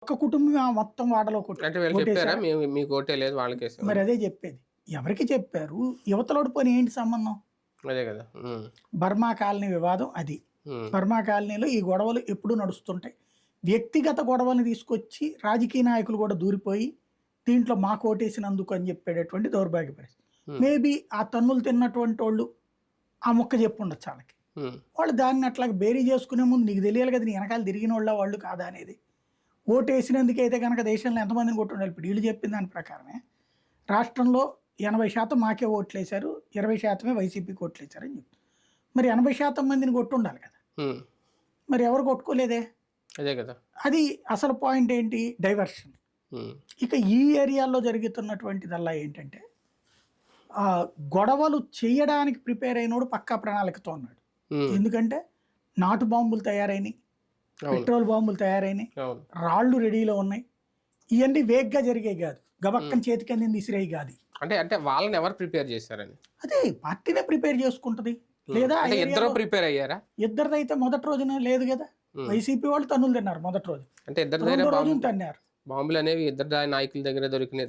ఒక్క కుటుంబం మొత్తం వాడలో అంటే వీళ్ళు చెప్పారా ఓటేసారా? మీకు ఓటే లేదు వాళ్ళకేసాం మరి అదే చెప్పేది. ఎవరికి చెప్పారు? యువతలోడి పోనీ ఏంటి సంబంధం? అదే కదా. బర్మా కాలనీ వివాదం అది. బర్మా కాలనీలో ఈ గొడవలు ఎప్పుడూ నడుస్తుంటాయి. వ్యక్తిగత గొడవలను తీసుకొచ్చి రాజకీయ నాయకులు కూడా దూరిపోయి దీంట్లో మాకు ఓటేసినందుకు అని చెప్పేటటువంటి దౌర్భాగ్య పరిస్థితి. మేబీ ఆ తన్నులు తిన్నటువంటోళ్ళు ఆ ముక్క చెప్పుండొచ్చు ఆళ్ళకి. వాళ్ళు దాన్ని అట్లాగా బేరీ చేసుకునే ముందు నీకు తెలియాలి కదా నీ వెనకాల తిరిగినోళ్ళ వాళ్ళు కాదా అనేది. ఓటేసినందుకైతే గనక దేశంలో ఎంతమందిని కొట్టుండాలి? ఇప్పుడు వీళ్ళు చెప్పిన దాని ప్రకారమే రాష్ట్రంలో 80% మాకే ఓట్లేశారు, 20% వైసీపీకి ఓట్లేశారని చెప్తారు. మరి 80% మందిని కొట్టుండాలి కదా! మరి ఎవరు కొట్టుకోలేదే? అదే కదా. అది అసలు పాయింట్ ఏంటి? డైవర్షన్. ఇక ఈ ఏరియాలో జరుగుతున్నటువంటిదల్లా ఏంటంటే గొడవలు చేయడానికి ప్రిపేర్ అయినోడు పక్కా ప్రణాళికతో ఉన్నాడు. ఎందుకంటే నాటు బాంబులు తయారైనాయి, పెట్రోల్ బాంబులు తయారైనాయి, రాళ్ళు రెడీలో ఉన్నాయి. ఇవన్నీ వేగ్గా జరిగాయి కాదు, గబక్కని చేతికి అందింది ఇసిరేయి కాదు. అంటే వాళ్ళని ఎవరు ప్రిపేర్ చేశారని అదే పార్టీనే ప్రిపేర్ చేసుకుంటది. లేదా ఇద్దరు ప్రిపేర్ అయ్యారా? ఇద్దరిదైతే మొదటి రోజున లేదు కదా. వైసీపీ వాళ్ళు తన్నులు తిన్నారు మొదటి రోజు, అంటే ఇద్దరు రోజు తన్నారు. బాంబులు అనేవి ఇద్దరు నాయకుల దగ్గర దొరికినాయి.